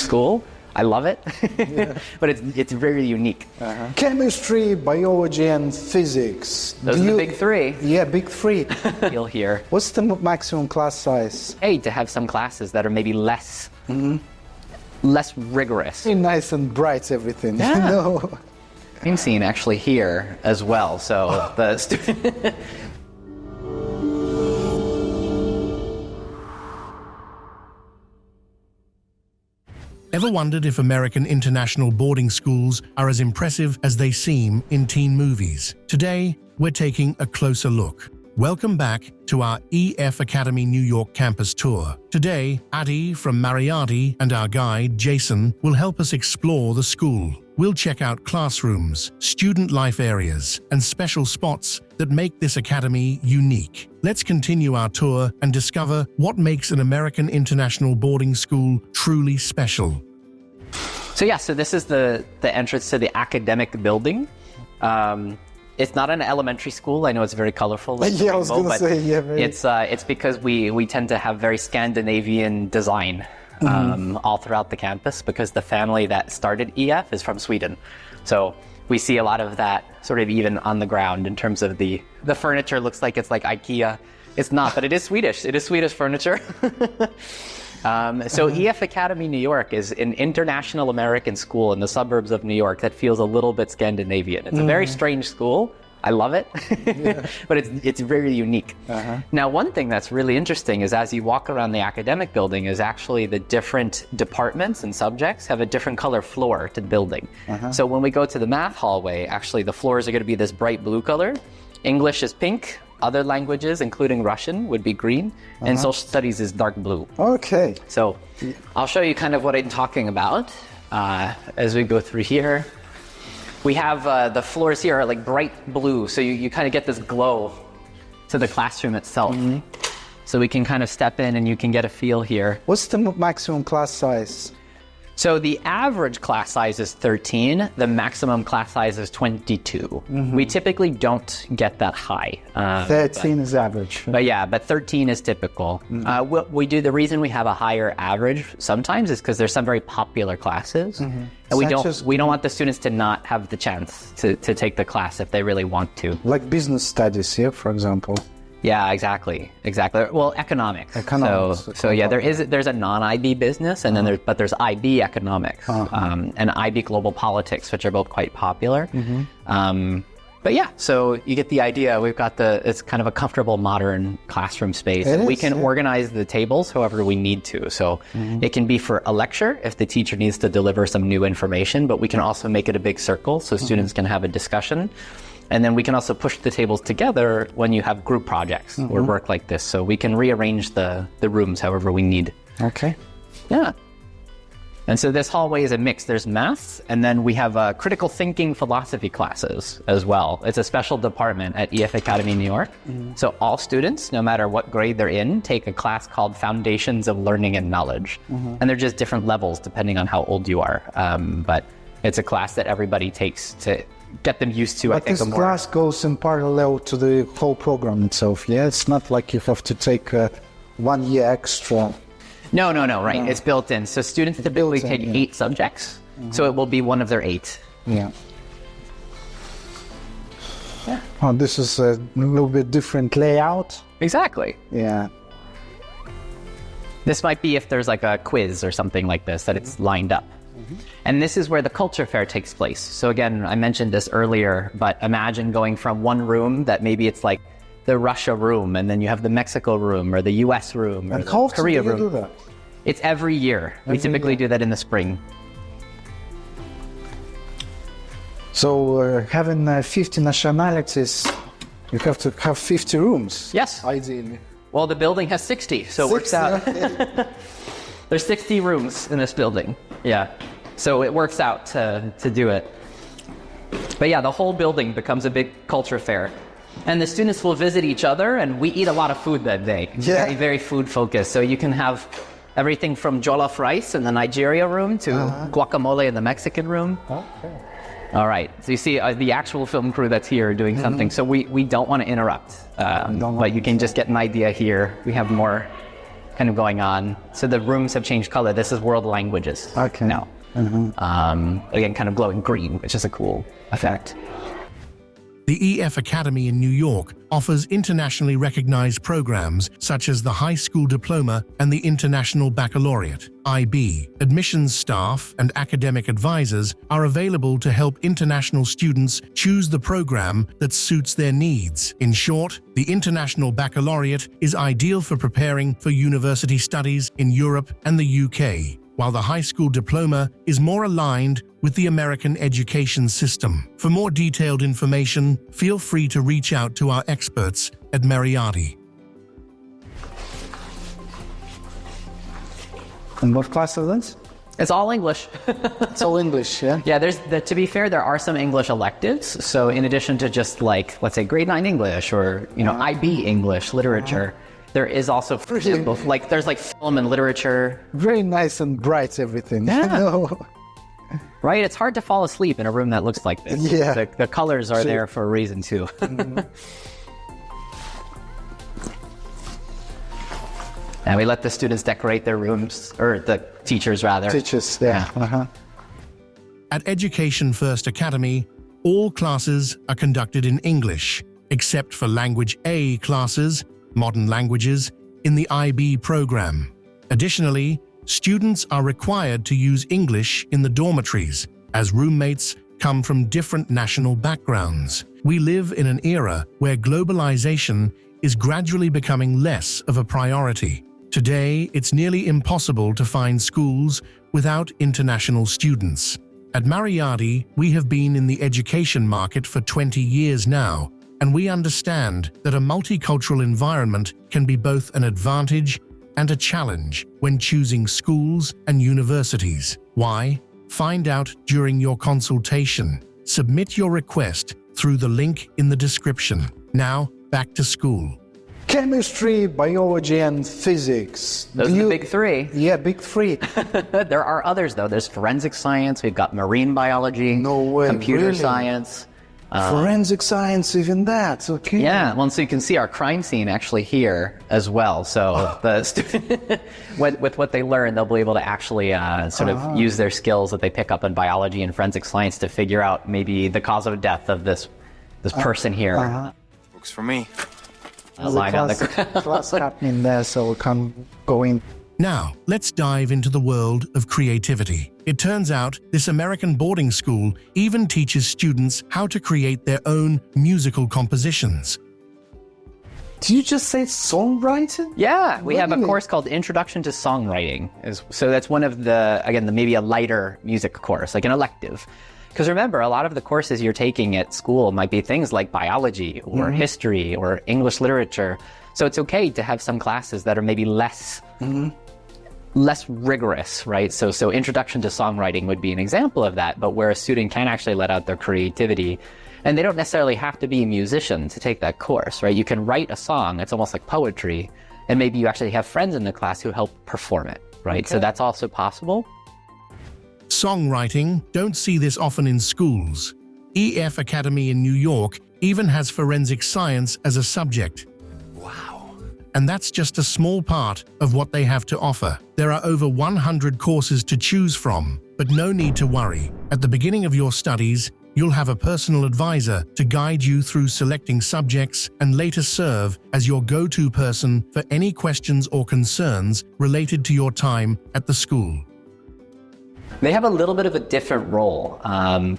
school. I love it, but it's very unique. Chemistry, biology, and physics. Those are the big three. Yeah, big three. You'll hear. What's the maximum class size? To have some classes that are maybe less rigorous. Very nice and bright, everything. Yeah. You know? I'm seeing actually here as well. So the student. Ever wondered if American international boarding schools are as impressive as they seem in teen movies? Today, we're taking a closer look. Welcome back to our EF Academy New York campus tour. Today, Adil from Maryadi and our guide, Jason, will help us explore the school. We'll check out classrooms, student life areas, and special spots that make this academy unique. Let's continue our tour and discover what makes an American international boarding school truly special. So this is the entrance to the academic building. It's not an elementary school. I know it's very colorful. Like I was going to say, It's because we tend to have very Scandinavian design all throughout the campus, because the family that started EF is from Sweden. So we see a lot of that sort of even on the ground in terms of the furniture looks like it's like IKEA. It's not, but it is Swedish. It is Swedish furniture. So EF Academy New York is an international American school in the suburbs of New York that feels a little bit Scandinavian. It's a very strange school. I love it, but it's very unique. Now, one thing that's really interesting is as you walk around the academic building is actually the different departments and subjects have a different color floor to the building. So when we go to the math hallway, actually the floors are going to be this bright blue color. English is pink. Other languages, including Russian, would be green, and social studies is dark blue. Okay. So I'll show you kind of what I'm talking about as we go through here. We have the floors here are like bright blue, so you kind of get this glow to the classroom itself. So we can kind of step in and you can get a feel here. What's the maximum class size? So the average class size is 13. The maximum class size is 22. We typically don't get that high. 13 is average. But 13 is typical. We do, the reason we have a higher average sometimes is because there's some very popular classes. And we don't want the students to not have the chance to take the class if they really want to. Like business studies here, for example. Yeah, exactly. Well, economics. So yeah, there's a non-IB business, and then there's IB economics and IB global politics, which are both quite popular. But yeah, so you get the idea. We've got it's kind of a comfortable modern classroom space. We can organize the tables however we need to. So it can be for a lecture if the teacher needs to deliver some new information, but we can also make it a big circle so students can have a discussion. And then we can also push the tables together when you have group projects or work like this. So we can rearrange the rooms however we need. Okay. Yeah. And so this hallway is a mix. There's maths, and then we have critical thinking philosophy classes as well. It's a special department at EF Academy New York. So all students, no matter what grade they're in, take a class called Foundations of Learning and Knowledge. And they're just different levels depending on how old you are. But it's a class that everybody takes to get them used to, but I think. This class goes in parallel to the whole program itself, yeah? It's not like you have to take 1 year extra. No, right. It's built in. So students typically take 8 subjects, so it will be one of their 8. Yeah. Oh, this is a little bit different layout. Exactly. Yeah. This might be if there's like a quiz or something like this, that it's lined up. And this is where the culture fair takes place. So again, I mentioned this earlier, but imagine going from one room that maybe it's like the Russia room, and then you have the Mexico room or the US room or and the Korea room. Do that? It's every year. We typically do that in the spring. So having 50 nationalities, you have to have 50 rooms. Yes. Ideally. Well, the building has 60, so it works out. There's 60 rooms in this building. Yeah. So it works out to do it. But yeah, the whole building becomes a big culture fair. And the students will visit each other, and we eat a lot of food that day. Yeah. Very, very food focused. So you can have everything from jollof rice in the Nigeria room to guacamole in the Mexican room. Okay. All right. So you see the actual film crew that's here doing something. So we don't want to interrupt. But you can just get an idea here. We have more kind of going on. So the rooms have changed color. This is world languages now. Again, kind of glowing green, which is a cool effect. The EF Academy in New York offers internationally recognized programs such as the High School Diploma and the International Baccalaureate, IB. Admissions staff and academic advisors are available to help international students choose the program that suits their needs. In short, the International Baccalaureate is ideal for preparing for university studies in Europe and the UK, while the High School Diploma is more aligned with the American education system. For more detailed information, feel free to reach out to our experts at Maryadi. And what class is this? It's all English. It's all English, yeah? Yeah, to be fair, there are some English electives. So in addition to just like, let's say grade 9 English or, IB English literature, there is also, for example, like there's like film and literature. Very nice and bright everything. Yeah. Right? It's hard to fall asleep in a room that looks like this. Yeah. The colors are there for a reason too. And we let the students decorate their rooms, or the teachers rather. Teachers, yeah. At Education First Academy, all classes are conducted in English, except for Language A classes, modern languages, in the IB program. Additionally, students are required to use English in the dormitories, as roommates come from different national backgrounds. We live in an era where globalization is gradually becoming less of a priority. Today, it's nearly impossible to find schools without international students. At Maryadi, we have been in the education market for 20 years now, and we understand that a multicultural environment can be both an advantage and a challenge when choosing schools and universities. Why? Find out during your consultation. Submit your request through the link in the description. Now, back to school. Chemistry, biology, and physics. Those are the big three. Yeah, big three. There are others, though. There's forensic science. We've got marine biology. No way, computer really? Science. Forensic science, even that, okay. Yeah, well, so you can see our crime scene actually here as well. So the student, with what they learn, they'll be able to actually sort of use their skills that they pick up in biology and forensic science to figure out maybe the cause of death of this person here. Works for me. Line on the class happening there, so we can't go in. Now, let's dive into the world of creativity. It turns out this American boarding school even teaches students how to create their own musical compositions. Did you just say songwriting? Yeah, we have a course called Introduction to Songwriting. So that's one of the, again, maybe a lighter music course, like an elective. Because remember, a lot of the courses you're taking at school might be things like biology or history or English literature. So it's okay to have some classes that are maybe less rigorous, right? So Introduction to Songwriting would be an example of that, but where a student can actually let out their creativity. And they don't necessarily have to be a musician to take that course, right? You can write a song, it's almost like poetry, and maybe you actually have friends in the class who help perform it, right? Okay. So that's also possible. Songwriting, don't see this often in schools. EF Academy in New York even has forensic science as a subject. Wow. And that's just a small part of what they have to offer. There are over 100 courses to choose from, but no need to worry. At the beginning of your studies, you'll have a personal advisor to guide you through selecting subjects and later serve as your go-to person for any questions or concerns related to your time at the school. They have a little bit of a different role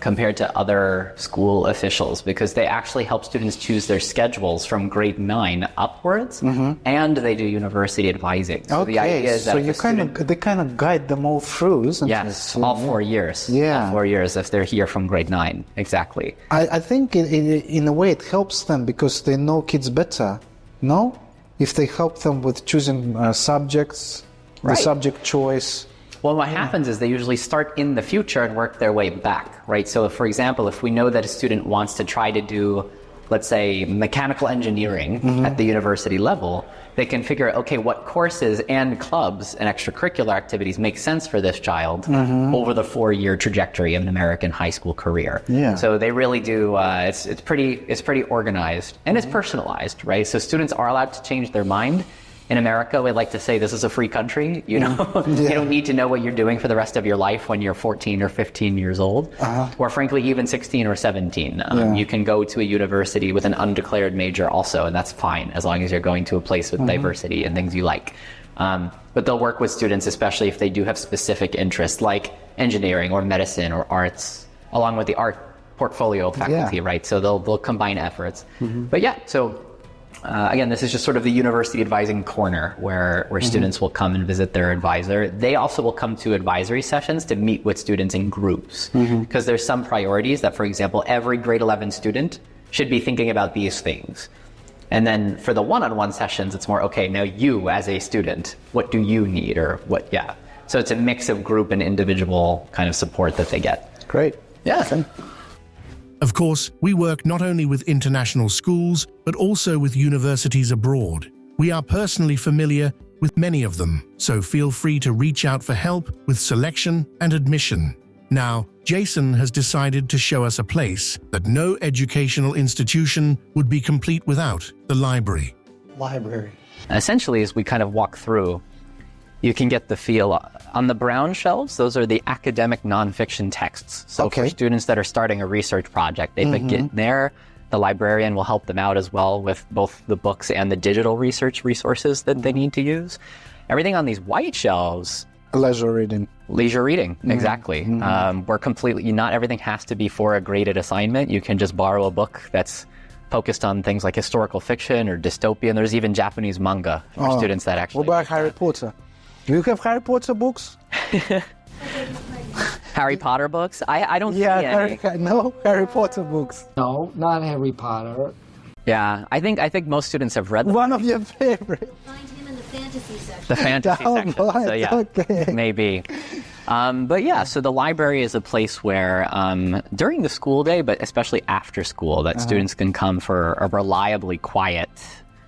compared to other school officials because they actually help students choose their schedules from grade 9 upwards, and they do university advising. So the idea is that they kind of guide them all through, isn't it? Yes, all 4 years. Yeah. All 4 years if they're here from grade 9, exactly. I think in a way it helps them because they know kids better, no? If they help them with choosing subjects, the subject choice. Well, what happens is they usually start in the future and work their way back, right? So, for example, if we know that a student wants to try to do, let's say, mechanical engineering at the university level, they can figure out, okay, what courses and clubs and extracurricular activities make sense for this child over the 4-year trajectory of an American high school career. Yeah. So they really do, it's pretty organized and it's personalized, right? So students are allowed to change their mind in America, we like to say this is a free country. You know, you don't need to know what you're doing for the rest of your life when you're 14 or 15 years old, or frankly, even 16 or 17. You can go to a university with an undeclared major also, and that's fine as long as you're going to a place with diversity and things you like. But they'll work with students, especially if they do have specific interests like engineering or medicine or arts, along with the art portfolio faculty, right? So they'll combine efforts. But yeah, so again, this is just sort of the university advising corner where students will come and visit their advisor. They also will come to advisory sessions to meet with students in groups, because there's some priorities that, for example, every grade 11 student should be thinking about these things. And then for the one-on-one sessions, it's more, okay, now you as a student, what do you need, or what, So it's a mix of group and individual kind of support that they get. Great. Yeah. Of course, we work not only with international schools, but also with universities abroad. We are personally familiar with many of them, so feel free to reach out for help with selection and admission. Now, Jason has decided to show us a place that no educational institution would be complete without: the library. Essentially, as we kind of walk through, you can get the feel. On the brown shelves, those are the academic nonfiction texts. So for students that are starting a research project, they begin there. The librarian will help them out as well with both the books and the digital research resources that they need to use. Everything on these white shelves, leisure reading. Leisure reading, exactly. We're completely, not everything has to be for a graded assignment. You can just borrow a book that's focused on things like historical fiction or dystopian. There's even Japanese manga for students that actually... What about Harry Potter? Do you have Harry Potter books? Harry Potter books? I don't see any. No Harry Potter books. No, not Harry Potter. Yeah, I think most students have read them. One of your favorites. Find him in the fantasy section. The fantasy section. So yeah, maybe. But yeah, so the library is a place where during the school day, but especially after school, that students can come for a reliably quiet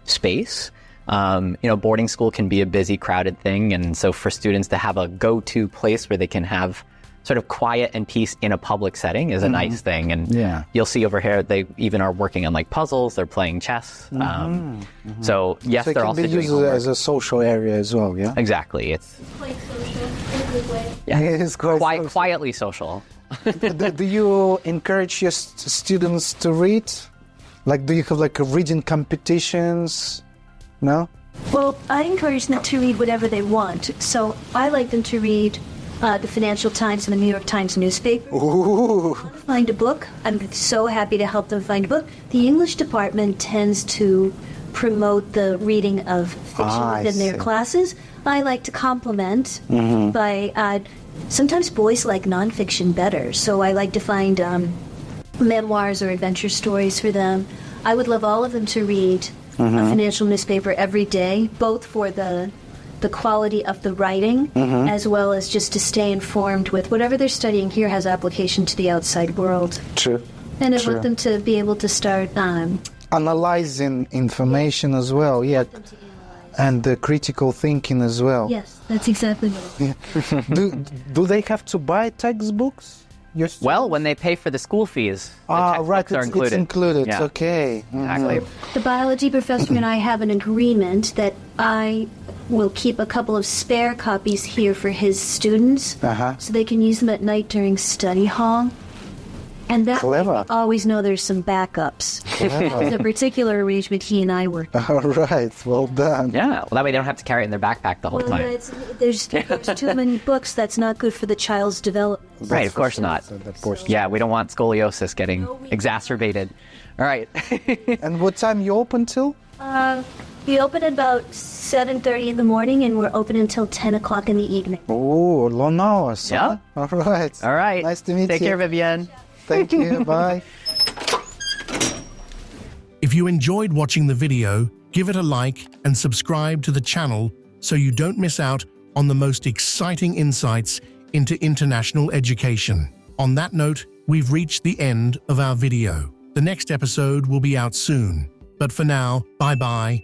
space. Boarding school can be a busy, crowded thing, and so for students to have a go-to place where they can have sort of quiet and peace in a public setting is a nice thing. And you'll see over here, they even are working on like puzzles, they're playing chess. So yes, they're also doing homework. It can be used as a social area as well, yeah? Exactly. It's Quite social in a good way. Yeah, it is quite quietly social. Do you encourage your students to read? Like, do you have like reading competitions? No? Well, I encourage them to read whatever they want. So I like them to read the Financial Times and the New York Times newspaper. Ooh. Find a book. I'm so happy to help them find a book. The English department tends to promote the reading of fiction within their classes. I like to compliment by sometimes boys like nonfiction better. So I like to find memoirs or adventure stories for them. I would love all of them to read a financial newspaper every day, both for the quality of the writing as well as just to stay informed with whatever they're studying here has application to the outside world. True. And I want them to be able to start analyzing information as well, and the critical thinking as well. Yes, that's exactly what it is. Do they have to buy textbooks? Well, when they pay for the school fees, the right, textbooks are included. It's included. Yeah. Okay. Exactly. The biology professor and I have an agreement that I will keep a couple of spare copies here for his students so they can use them at night during study hall. And that way they always know there's some backups. It's a particular arrangement he and I work. All right, well done. Yeah, well, that way they don't have to carry it in their backpack the whole time. There's too many books. That's not good for the child's development. Right, of course not. Yeah, we don't want scoliosis getting exacerbated. All right. And what time you open till? We open at about 7:30 in the morning, and we're open until 10 o'clock in the evening. Oh, long hours. Yeah. Huh? All right. All right. Nice to meet you. Take care, Vivienne. Thank you. Bye. If you enjoyed watching the video, give it a like and subscribe to the channel so you don't miss out on the most exciting insights into international education. On that note, we've reached the end of our video. The next episode will be out soon. But for now, bye-bye